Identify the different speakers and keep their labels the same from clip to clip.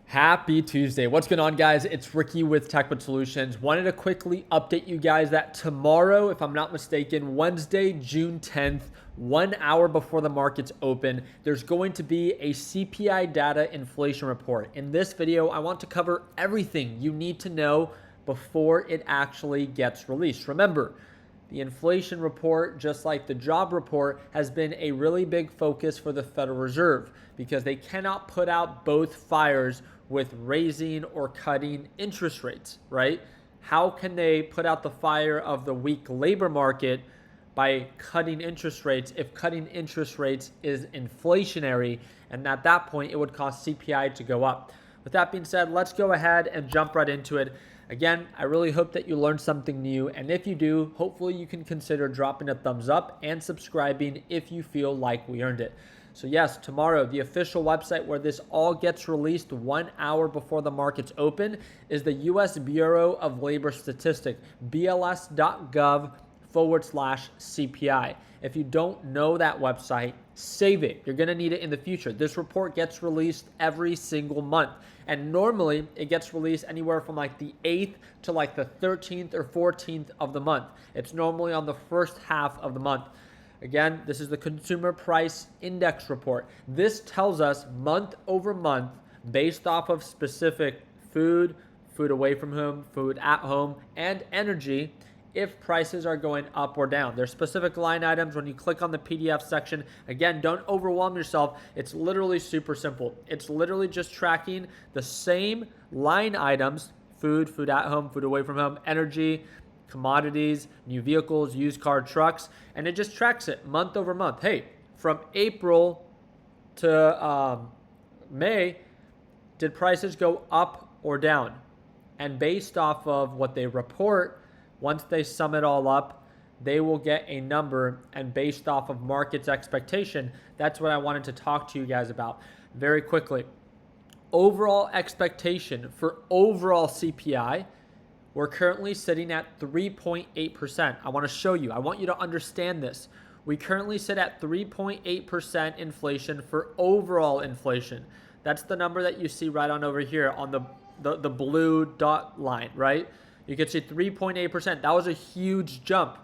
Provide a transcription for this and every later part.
Speaker 1: Happy Tuesday. What's going on, guys? It's Ricky with TechBud Solutions. Wanted to quickly update you guys that tomorrow, if I'm not mistaken, Wednesday, June 10th, 1 hour before the markets open, there's going to be a CPI data inflation report. In this video, I want to cover everything you need to know before it actually gets released. Remember, the inflation report, just like the job report, has been a really big focus for the Federal Reserve because they cannot put out both fires with raising or cutting interest rates, right? How can they put out the fire of the weak labor market by cutting interest rates if cutting interest rates is inflationary? And at that point, it would cause CPI to go up. With that being said, let's go ahead and jump right into it. Again, I really hope that you learned something new. And if you do, hopefully you can consider dropping a thumbs up and subscribing if you feel like we earned it. So yes, tomorrow, the official website where this all gets released 1 hour before the markets open is the U.S. Bureau of Labor Statistics, bls.gov/CPI. If you don't know that website, save it. You're going to need it in the future. This report gets released every single month. And normally it gets released anywhere from like the 8th to like the 13th or 14th of the month. It's normally on the first half of the month. Again, this is the Consumer Price Index report. This tells us month over month, based off of specific food away from home, food at home, and energy, if prices are going up or down. There's specific line items when you click on the PDF section. Again, don't overwhelm yourself. It's literally super simple. It's literally just tracking the same line items: food at home, food away from home, energy, commodities, new vehicles, used car, trucks, and it just tracks it month over month. Hey, from April to May, did prices go up or down? And based off of what they report, once they sum it all up, they will get a number, and based off of market's expectation, that's what I wanted to talk to you guys about very quickly. Overall expectation for overall CPI, we're currently sitting at 3.8%. I want to show you. I want you to understand this. We currently sit at 3.8% inflation for overall inflation. That's the number that you see right on over here on the blue dot line, right? You can see 3.8%. That was a huge jump.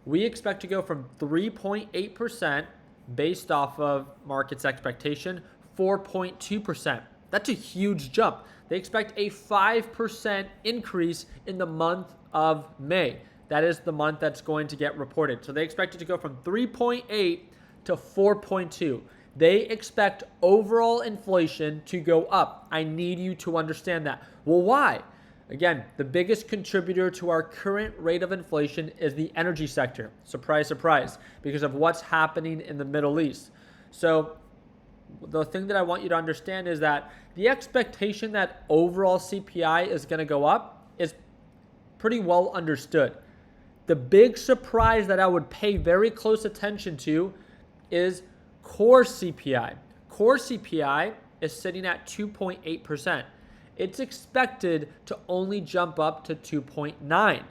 Speaker 1: We expect to go from 3.8% based off of market's expectation, 4.2%. That's a huge jump. They expect a 5% increase in the month of May. That is the month that's going to get reported. So they expect it to go from 3.8 to 4.2. They expect overall inflation to go up. I need you to understand that. Well, why? Again, the biggest contributor to our current rate of inflation is the energy sector. Surprise, surprise, because of what's happening in the Middle East. So the thing that I want you to understand is that the expectation that overall CPI is going to go up is pretty well understood. The big surprise that I would pay very close attention to is core CPI. Core CPI is sitting at 2.8%. It's expected to only jump up to 2.9.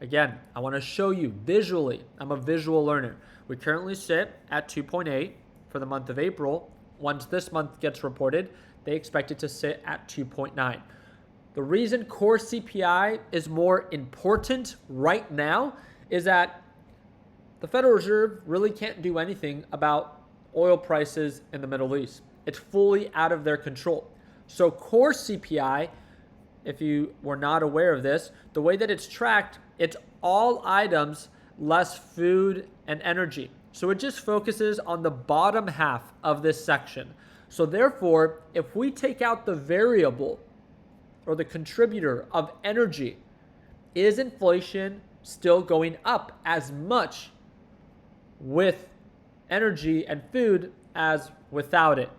Speaker 1: Again, I want to show you visually. I'm a visual learner. We currently sit at 2.8 for the month of April. Once this month gets reported, they expect it to sit at 2.9. The reason core CPI is more important right now is that the Federal Reserve really can't do anything about oil prices in the Middle East. It's fully out of their control. So core CPI, if you were not aware of this, the way that it's tracked, it's all items less food and energy. So it just focuses on the bottom half of this section. So therefore, if we take out the variable or the contributor of energy, is inflation still going up as much with energy and food as without it?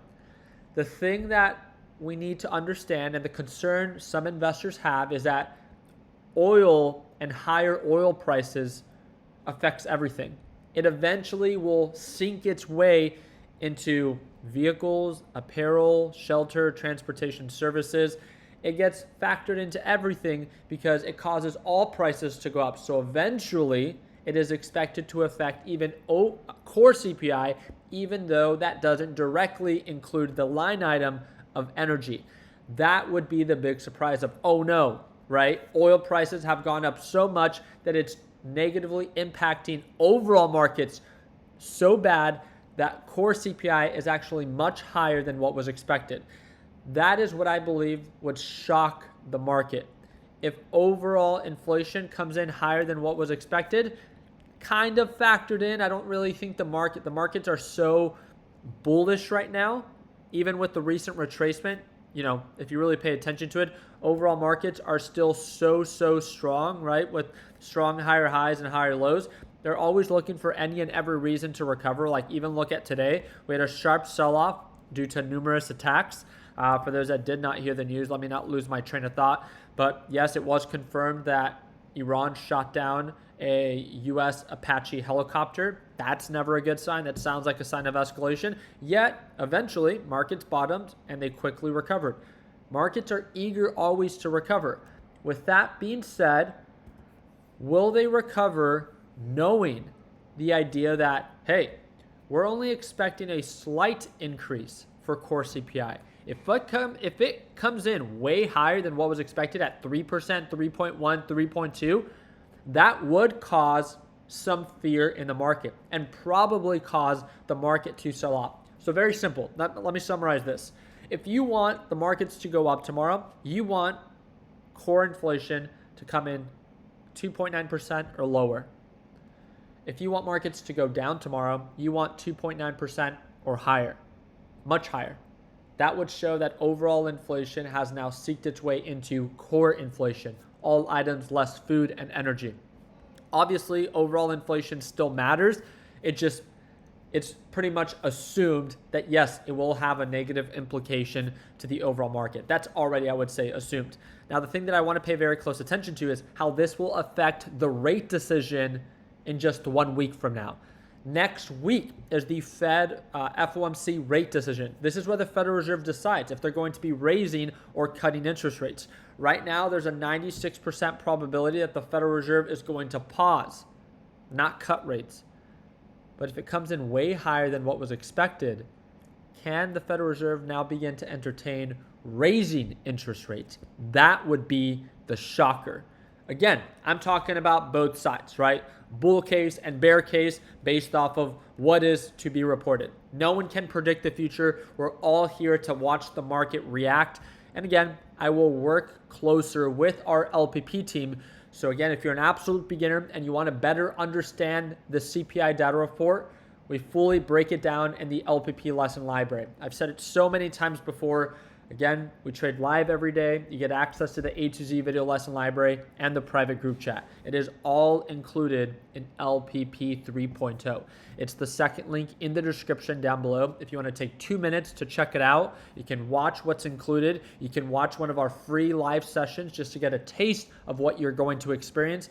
Speaker 1: The thing that we need to understand, and the concern some investors have, is that oil and higher oil prices affects everything. It eventually will sink its way into vehicles, apparel, shelter, transportation services. It gets factored into everything because it causes all prices to go up. So eventually, it is expected to affect even core CPI, even though that doesn't directly include the line item of energy. that would be the big surprise of, oh no, right? Oil prices have gone up so much that it's negatively impacting overall markets so bad that core CPI is actually much higher than what was expected. That is what I believe would shock the market. If overall inflation comes in higher than what was expected, kind of factored in. I don't really think the markets are so bullish right now, even with the recent retracement. If you really pay attention to it, overall markets are still so strong, right? With strong higher highs and higher lows. They're always looking for any and every reason to recover. Like even look at today, we had a sharp sell-off due to numerous attacks. For those that did not hear the news, let me not lose my train of thought. But yes, it was confirmed that Iran shot down a U.S. Apache helicopter. That's never a good sign. That sounds like a sign of escalation. Yet, eventually, markets bottomed and they quickly recovered. Markets are eager always to recover. With that being said, will they recover knowing the idea that, hey, we're only expecting a slight increase for core CPI? If it comes in way higher than what was expected at 3%, 3.1, 3.2, that would cause some fear in the market and probably cause the market to sell off. So very simple. Let me summarize this. If you want the markets to go up tomorrow, you want core inflation to come in 2.9% or lower. If you want markets to go down tomorrow, you want 2.9% or higher, much higher. That would show that overall inflation has now seeked its way into core inflation, all items less food and energy. Obviously, overall inflation still matters. It's pretty much assumed that yes, it will have a negative implication to the overall market. That's already, I would say, assumed. Now, the thing that I want to pay very close attention to is how this will affect the rate decision in just 1 week from now. Next week is the Fed FOMC rate decision. This is where the Federal Reserve decides if they're going to be raising or cutting interest rates. Right now, there's a 96% probability that the Federal Reserve is going to pause, not cut rates. But if it comes in way higher than what was expected, can the Federal Reserve now begin to entertain raising interest rates? That would be the shocker. Again, I'm talking about both sides, right? Bull case and bear case based off of what is to be reported. No one can predict the future. We're all here to watch the market react. And again, I will work closer with our LPP team. So again, if you're an absolute beginner and you want to better understand the CPI data report, we fully break it down in the LPP lesson library. I've said it so many times before. Again, we trade live every day. You get access to the A to Z video lesson library and the private group chat. It is all included in LPP 3.0. It's the second link in the description down below. If you want to take 2 minutes to check it out, you can watch what's included. You can watch one of our free live sessions just to get a taste of what you're going to experience.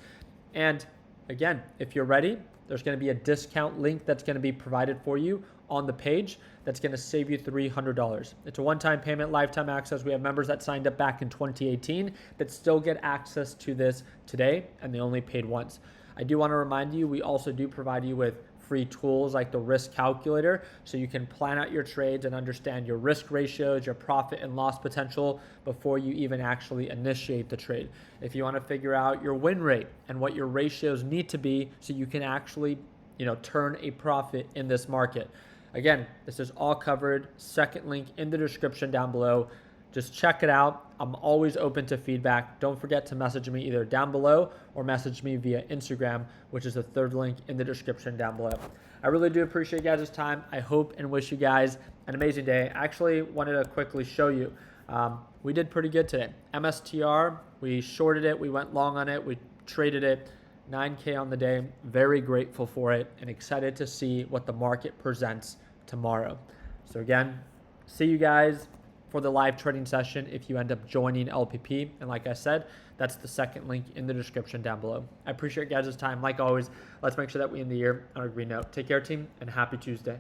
Speaker 1: And again, if you're ready, there's going to be a discount link that's going to be provided for you on the page that's going to save you $300. It's a one-time payment, lifetime access. We have members that signed up back in 2018 that still get access to this today, and they only paid once. I do want to remind you, we also do provide you with free tools like the risk calculator so you can plan out your trades and understand your risk ratios, your profit and loss potential before you even actually initiate the trade. If you want to figure out your win rate and what your ratios need to be so you can actually, turn a profit in this market. Again, this is all covered. Second link in the description down below. Just check it out. I'm always open to feedback. Don't forget to message me either down below or message me via Instagram, which is the third link in the description down below. I really do appreciate you guys' time. I hope and wish you guys an amazing day. I actually wanted to quickly show you. We did pretty good today. MSTR, we shorted it. We went long on it. We traded it. 9K on the day. Very grateful for it and excited to see what the market presents tomorrow. So again, see you guys for the live trading session if you end up joining LPP. And like I said, that's the second link in the description down below. I appreciate you guys' time. Like always, let's make sure that we end the year on a green note. Take care, team, and happy Tuesday.